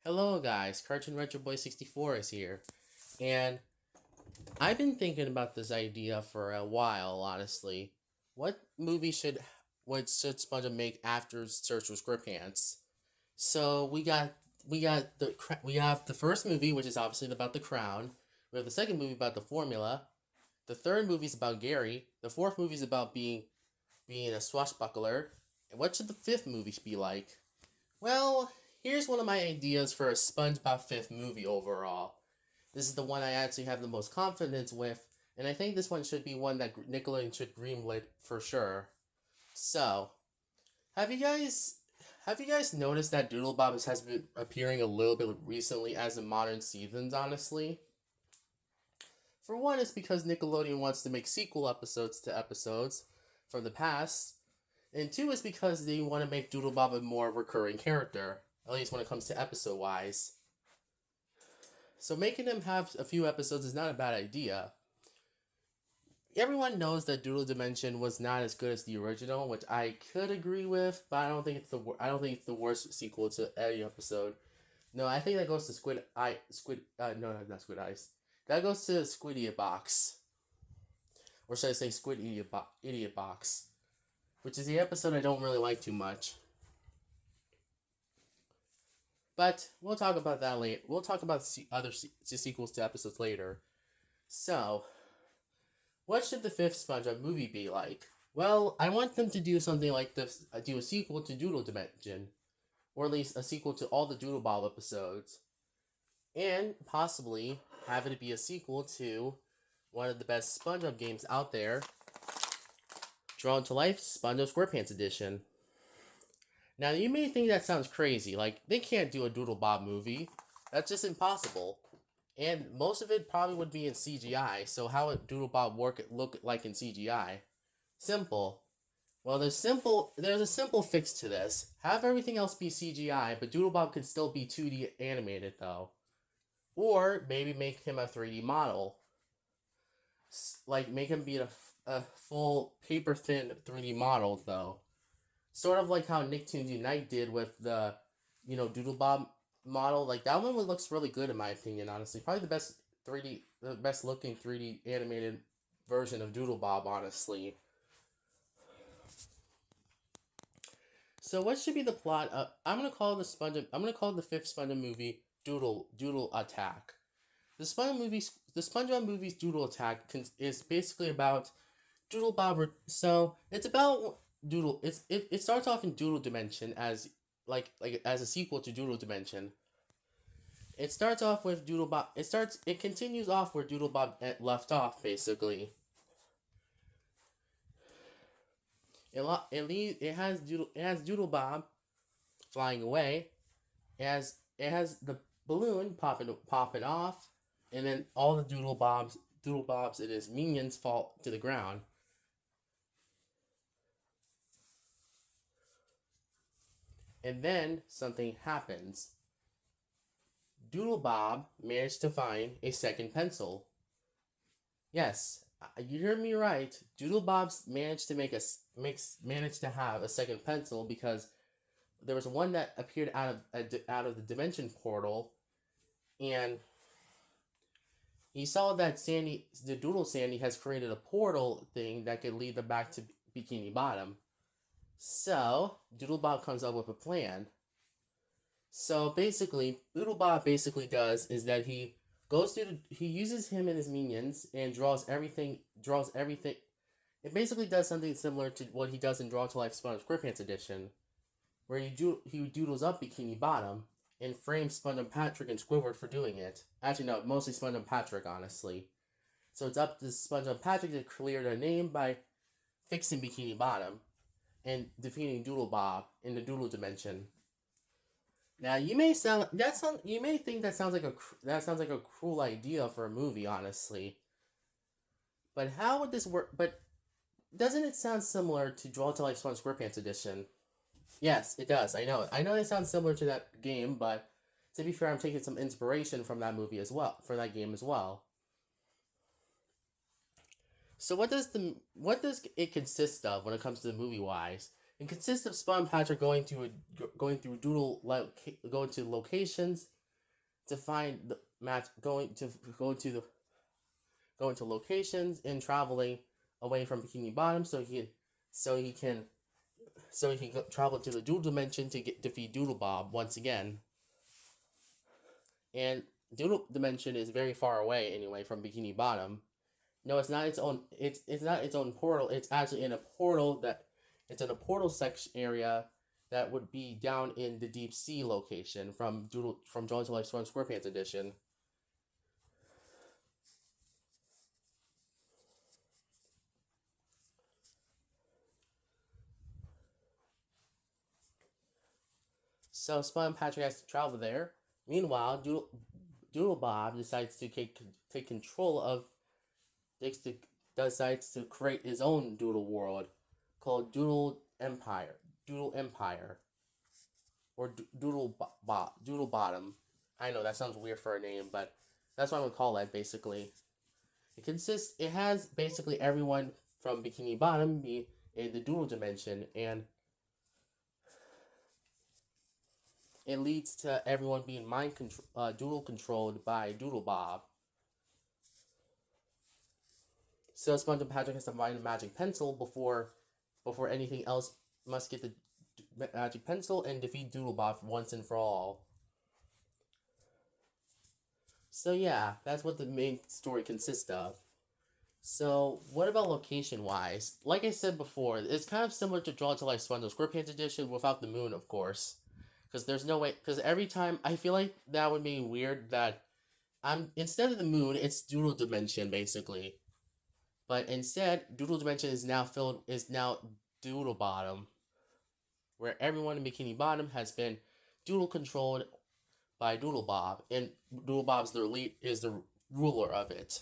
Hello, guys. Cartoon Retro Boy 64 is here, and I've been thinking about this idea for a while. Honestly, what movie should SpongeBob make after Search for SquarePants? So we have the first movie, which is obviously about the crown. We have the second movie about the formula. The third movie is about Gary. The fourth movie is about being a swashbuckler. And what should the fifth movie be like? Well, here's one of my ideas for a SpongeBob fifth movie overall. This is the one I actually have the most confidence with, and I think this one should be one that Nickelodeon should greenlit for sure. So, have you guys have you guys noticed that Doodlebob has been appearing a little bit recently as in modern seasons? Honestly, for one, it's because Nickelodeon wants to make sequel episodes to episodes from the past, and two is because they want to make Doodlebob a more recurring character, at least when it comes to episode wise. So making him have a few episodes is not a bad idea. Everyone knows that Doodle Dimension was not as good as the original, which I could agree with, but I don't think it's the worst sequel to any episode. No, I think that goes to no, not Squid Ice. That goes to Squid Idiot Box, or should I say Idiot Box, which is the episode I don't really like too much. But we'll talk about that later. We'll talk about other sequels to episodes later. So, what should the fifth SpongeBob movie be like? Well, I want them to do something like this, do a sequel to Doodle Dimension, or at least a sequel to all the Doodle Bob episodes, and possibly have it be a sequel to one of the best SpongeBob games out there, Drawn to Life SpongeBob SquarePants Edition. Now, you may think that sounds crazy, like, they can't do a Doodle Bob movie. That's just impossible. And most of it probably would be in CGI, so how would Doodle Bob look like in CGI? Simple. Well, there's a simple fix to this. Have everything else be CGI, but Doodle Bob could still be 2D animated, though. Or maybe make him a 3D model. Like, make him be a full paper thin 3D model, though. Sort of like how Nicktoons Unite did with the, Doodle Bob model. Like, that one looks really good in my opinion, honestly. Probably the best looking 3D animated version of Doodle Bob, honestly. So what should be the plot of, I'm gonna call the fifth SpongeBob movie Doodle Attack. The SpongeBob movie's Doodle Attack is basically about Doodle Bob. So it's about Doodle. It starts off in Doodle Dimension as as a sequel to Doodle Dimension. It starts off with Doodle Bob. It continues off where Doodle Bob left off basically. It has Doodle Bob flying away. It has the balloon popping off, and then all the Doodle Bobs and his minions fall to the ground. And then something happens. Doodle Bob managed to find a second pencil. Yes, you heard me right. Doodle Bob's managed to have a second pencil because there was one that appeared out of the dimension portal, and he saw that the Doodle Sandy, has created a portal thing that could lead them back to Bikini Bottom. So Doodle Bob comes up with a plan. So basically, Doodle Bob basically does is that he uses him and his minions and draws everything. It basically does something similar to what he does in Draw to Life SpongeBob SquarePants Edition, where he doodles up Bikini Bottom and frames SpongeBob Patrick and Squidward for doing it. Actually, no, mostly SpongeBob Patrick, honestly. So it's up to SpongeBob Patrick to clear their name by fixing Bikini Bottom and defeating Doodle Bob in the Doodle Dimension. Now you may think that sounds like a cruel idea for a movie, honestly. But how would this work? But doesn't it sound similar to Draw to Life SpongeBob SquarePants Edition? Yes, it does. I know. I know it sounds similar to that game, but to be fair, I'm taking some inspiration from that movie as well, for that game as well. So what does it consist of when it comes to the movie wise? It consists of Spun and Patrick going through going to locations to find the match, going to locations and traveling away from Bikini Bottom, so he can travel to the Doodle Dimension to defeat Doodle Bob once again. And Doodle Dimension is very far away anyway from Bikini Bottom. No, it's not its own. It's not its own portal. It's actually in a portal that it's in a portal section area that would be down in the deep sea location from Jones to Life Storm SquarePants edition. So Spud and Patrick has to travel there. Meanwhile, Doodle Bob decides to take control of decides to create his own Doodle world called Doodle Empire, or Doodle Bottom. I know that sounds weird for a name, but that's what I'm gonna call it. Basically, it has basically everyone from Bikini Bottom be in the Doodle dimension, and it leads to everyone being Doodle controlled by Doodle Bob. So Sponge and Patrick has to find a magic pencil before anything else. Must get the magic pencil and defeat Doodle Bob once and for all. So yeah, that's what the main story consists of. So what about location wise? Like I said before, it's kind of similar to Draw to Life SpongeBob SquarePants edition without the moon, of course. Because there's no way. Because every time I feel like that would be weird that instead of the moon, it's Doodle Dimension basically. But instead, Doodle Dimension is now Doodle Bottom, where everyone in Bikini Bottom has been Doodle controlled by Doodle Bob, and Doodle Bob's the ruler of it.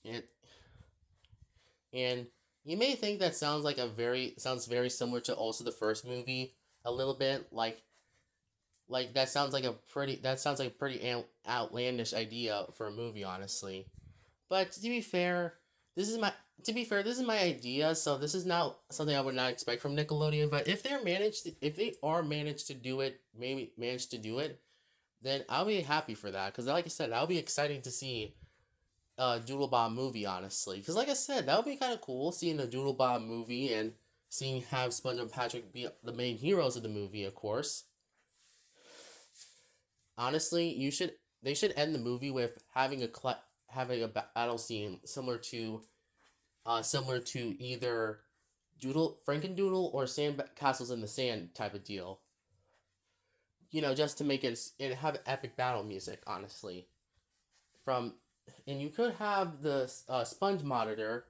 And and you may think that sounds very similar to also the first movie a little bit, that sounds like a pretty outlandish idea for a movie, honestly. But to be fair, this is my idea, so this is not something I would not expect from Nickelodeon. But if they managed to do it, then I'll be happy for that. Because like I said, that'll be exciting to see a Doodle Bob movie, honestly. Because like I said, that would be kind of cool seeing a Doodle Bob movie and have Sponge and Patrick be the main heroes of the movie, of course. Honestly, they should end the movie with having a battle scene similar to either Frankendoodle or Sand Castles in the Sand type of deal. Just to make it and have epic battle music. Honestly, and you could have the Sponge Monitor,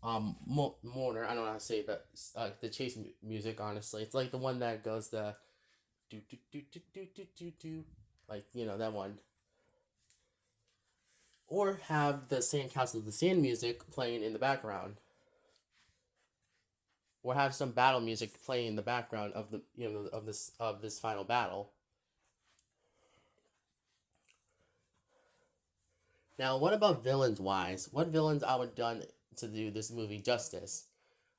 Mourner. I don't know how to say the chase music. Honestly, it's like the one that goes the do do do do do do do do, like that one. Or have the Sandcastle of the Sand music playing in the background. Or have some battle music playing in the background of this final battle. Now, what about villains wise? What villains I would done to do this movie justice?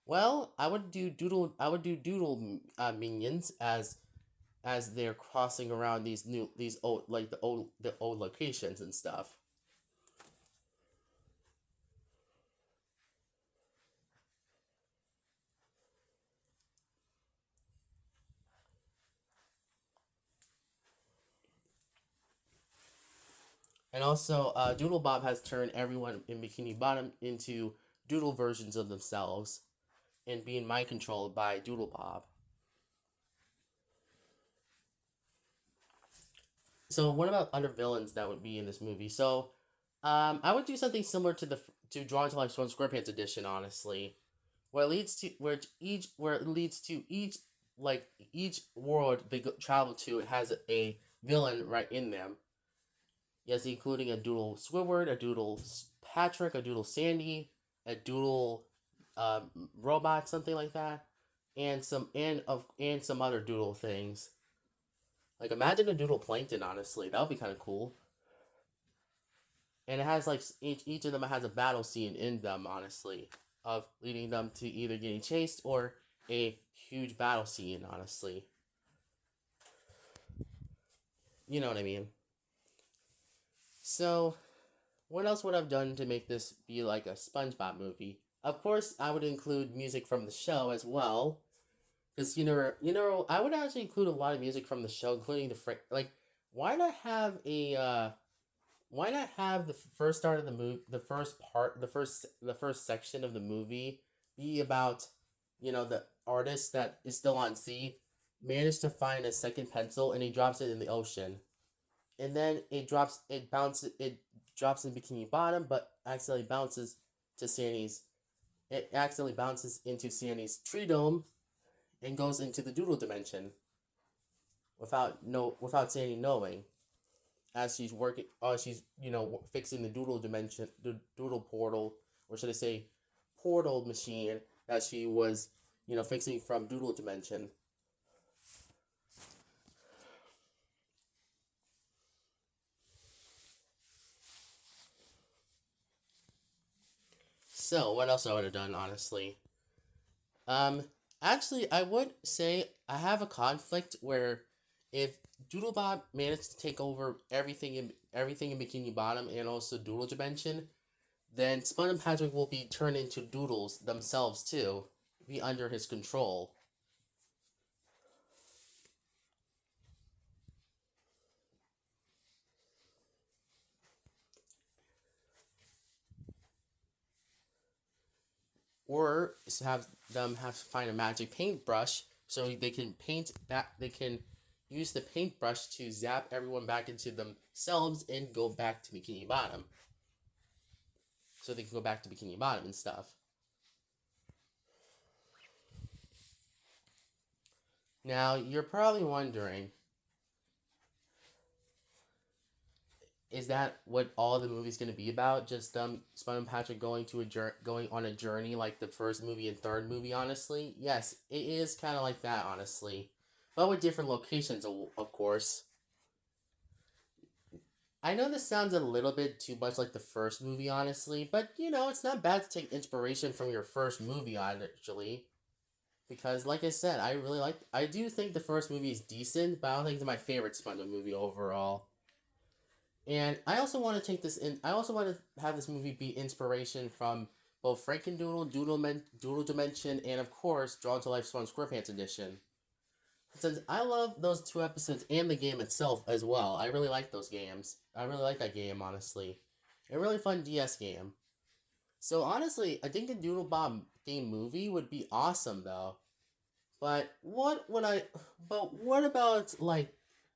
Well, I would do Doodle minions as they're crossing around these old the old locations and stuff. And also, Doodle Bob has turned everyone in Bikini Bottom into Doodle versions of themselves, and being mind controlled by Doodle Bob. So, what about other villains that would be in this movie? So, I would do something similar to Drawn to Life Swan SquarePants edition, honestly, where it leads to each world they travel to has a villain right in them. Yes, including a Doodle Squidward, a Doodle Patrick, a Doodle Sandy, a Doodle robot, something like that, and some other Doodle things. Like imagine a Doodle Plankton. Honestly, that would be kind of cool. and it has like each of them has a battle scene in them, honestly, of leading them to either getting chased or a huge battle scene, honestly. You know what I mean? So, what else would I've done to make this be like a SpongeBob movie? Of course, I would include music from the show as well, because I would actually include a lot of music from the show, including like, why not have why not have the first start of the movie, the first section of the movie be about, the artist that is still on sea managed to find a second pencil and he drops it in the ocean, and then it drops in Bikini Bottom, but accidentally bounces to Sandy's. It accidentally bounces into Sandy's tree dome and goes into the doodle dimension without Sandy knowing, as she's working, she's fixing the doodle dimension, the doodle portal, or should I say, portal machine that she was fixing from doodle dimension. So what else I would have done, honestly? Um, Actually, I would say I have a conflict where if Doodlebot managed to take over everything in Bikini Bottom and also Doodle Dimension, then Spun and Patrick will be turned into doodles themselves too, be under his control. Or have them have to find a magic paintbrush so they can paint back. They can use the paintbrush to zap everyone back into themselves and go back to Bikini Bottom, so they can go back to Bikini Bottom and stuff. Now you're probably wondering, is that what all the movie's gonna be about? Just Spud and Patrick going on a journey like the first movie and third movie? Honestly, yes, it is kind of like that, honestly, but with different locations, of course. I know this sounds a little bit too much like the first movie, honestly, but it's not bad to take inspiration from your first movie, actually. Because, like I said, I do think the first movie is decent, but I don't think it's my favorite SpongeBob movie overall. And I also want to take this in. I also want to have this movie be inspiration from both Frankendoodle, Doodle Dimension, and of course, Drawn to Life Swan SquarePants Edition. Since I love those two episodes and the game itself as well, I really like those games. I really like that game, honestly. A really fun DS game. So honestly, I think the Doodle Bob game movie would be awesome though. But what would I? But what about like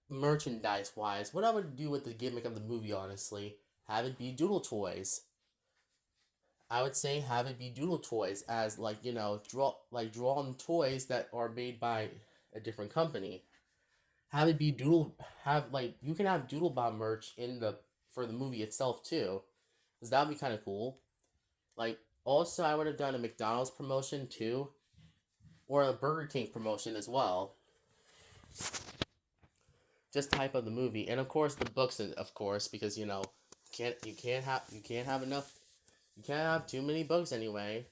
merchandise wise? What I would do with the gimmick of the movie, honestly, have it be Doodle toys. I would say have it be Doodle toys, as like drawn toys that are made by a different company. Have it be Doodle. Have like you can have Doodle Bob merch in the for the movie itself too, because that would be kind of cool. Like also, I would have done a McDonald's promotion too, or a Burger King promotion as well. Just type of the movie, and of course the books, of course, because you can't have enough. You can't have too many books anyway.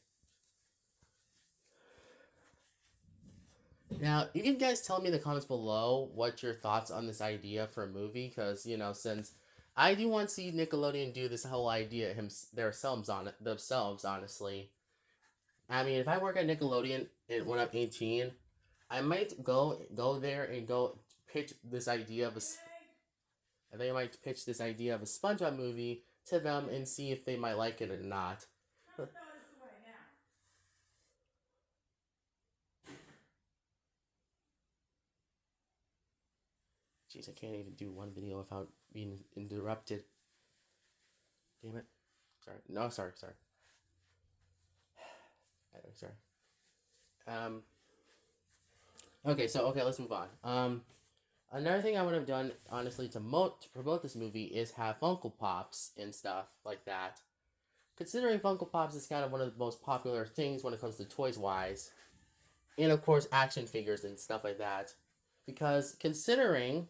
Now, you can guys tell me in the comments below what your thoughts on this idea for a movie, because since I do want to see Nickelodeon do this whole idea themselves, honestly. I mean, if I work at Nickelodeon and when I'm 18, I might go there and go pitch this idea of a. I think I might pitch this idea of a SpongeBob movie to them and see if they might like it or not. Jeez, I can't even do one video without being interrupted. Damn it. Sorry. No, sorry. Sorry. Um. Okay, let's move on. Another thing I would have done, honestly, to promote this movie is have Funko Pops and stuff like that. Considering Funko Pops is kind of one of the most popular things when it comes to toys wise, and of course action figures and stuff like that. Because considering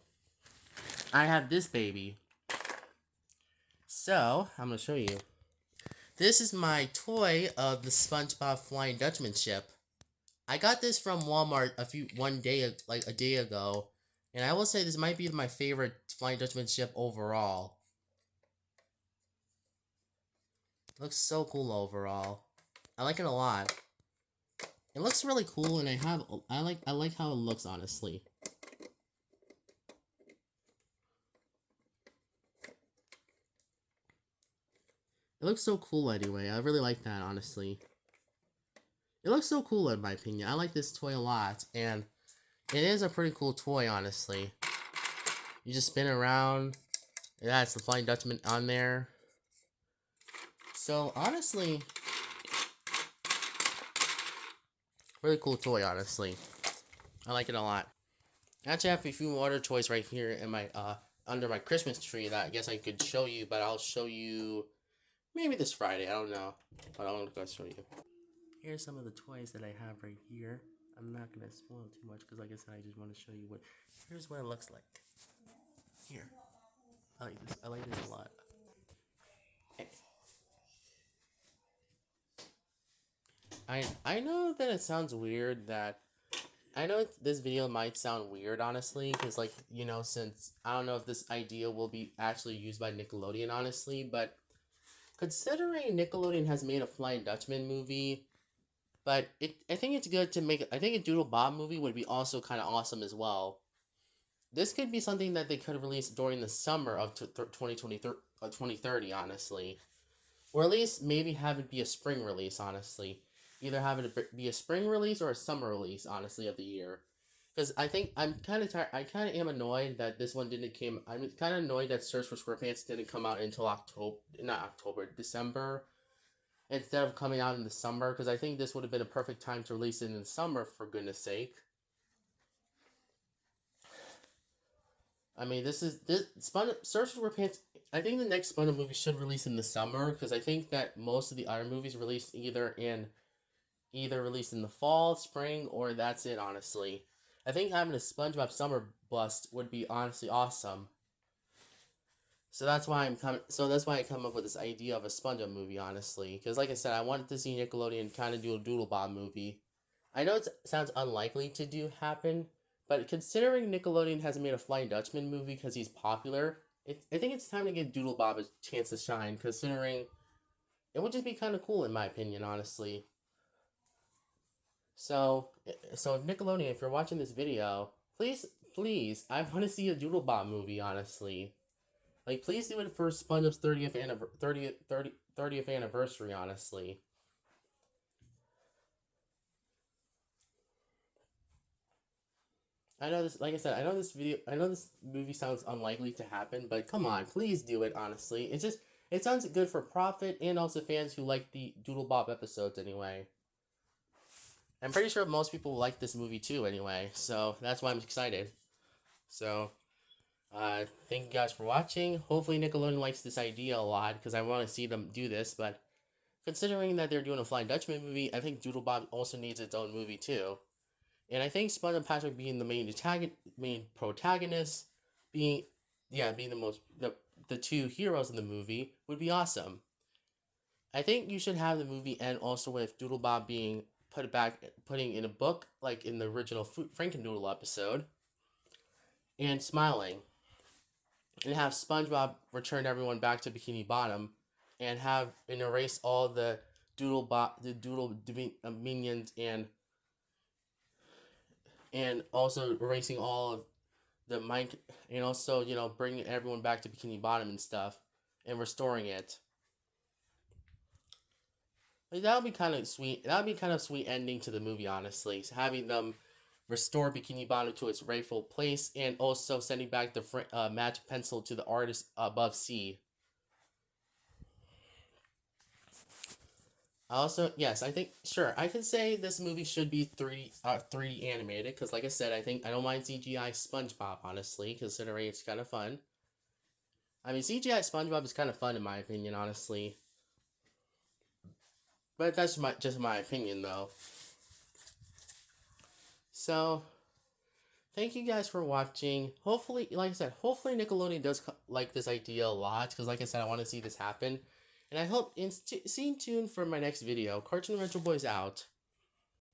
I have this baby, So, I'm going to show you. This is my toy of the SpongeBob Flying Dutchman ship. I got this from Walmart a day ago, and I will say this might be my favorite Flying Dutchman ship overall. It looks so cool overall. I like it a lot. It looks really cool, and I like how it looks, honestly. It looks so cool anyway. I really like that, honestly. It looks so cool in my opinion. I like this toy a lot, and it is a pretty cool toy, honestly. You just spin around. Yeah, it's the Flying Dutchman on there. So, honestly, really cool toy, honestly. I like it a lot. I actually have a few other toys right here in my, under my Christmas tree that I guess I could show you, but I'll show you maybe this Friday. I don't know. But I'm gonna show you. Here's some of the toys that I have right here. I'm not gonna spoil too much because, like I said, I just want to show you what. Here's what it looks like. Here, I like this. I like this a lot. I know that it sounds weird that. I know this video might sound weird, honestly, because, like, you know, since I don't know if this idea will be actually used by Nickelodeon, honestly, but considering Nickelodeon has made a Flying Dutchman movie, but I think it's good to make. I think a Doodle Bob movie would be also kind of awesome as well. This could be something that they could release during the summer of 2030, honestly. Or at least maybe have it be a spring release, honestly. Either have it be a spring release or a summer release, honestly, of the year. Because I think I'm kind of tired. I kind of am annoyed that this one didn't came. I'm kind of annoyed that Search for SquarePants didn't come out until December, instead of coming out in the summer. Because I think this would have been a perfect time to release it in the summer, for goodness sake. I mean, Search for SquarePants. I think the next SpongeBob movie should release in the summer because I think that most of the other movies released either released in the fall, spring, or that's it, honestly. I think having a SpongeBob summer bust would be honestly awesome. So that's why I come up with this idea of a SpongeBob movie, honestly. Because like I said, I wanted to see Nickelodeon kind of do a Doodle Bob movie. I know it sounds unlikely to do happen, but considering Nickelodeon has made a Flying Dutchman movie because he's popular, I think it's time to give Doodle Bob a chance to shine. Considering it would just be kind of cool in my opinion, honestly. So, if Nickelodeon, if you're watching this video, please, I want to see a Doodle Bob movie. Honestly, like, please do it for SpongeBob's 30th anniversary. Honestly, I know this. Like I said, I know this movie sounds unlikely to happen, but come on, please do it. Honestly, it sounds good for profit and also fans who like the Doodle Bob episodes. Anyway, I'm pretty sure most people like this movie too. Anyway, so that's why I'm excited. So. Thank you guys for watching. Hopefully Nickelodeon likes this idea a lot because I want to see them do this. But considering that they're doing a Flying Dutchman movie, I think Doodle Bob also needs its own movie too. And I think Spud and Patrick being the main protagonist, being being the two heroes in the movie would be awesome. I think you should have the movie end also with Doodle Bob being putting in a book like in the original Frankendoodle episode, and smiling. And have SpongeBob return everyone back to Bikini Bottom, and erase all the Doodle minions, and also erasing all of the mind, and also bringing everyone back to Bikini Bottom and stuff, and restoring it. Like, that would be kind of sweet. That would be kind of sweet ending to the movie, honestly. So having them restore Bikini Bottom to its rightful place, and also sending back the magic pencil to the artist above sea. Also, yes, I think sure I can say this movie should be 3D animated because, like I said, I don't mind CGI SpongeBob, honestly, considering it's kind of fun. I mean, CGI SpongeBob is kind of fun in my opinion, honestly. But that's just my opinion, though. So, thank you guys for watching. Hopefully, like I said, hopefully Nickelodeon does like this idea a lot, because like I said, I want to see this happen. And I hope stay tuned for my next video. Cartoon Retro Boys out.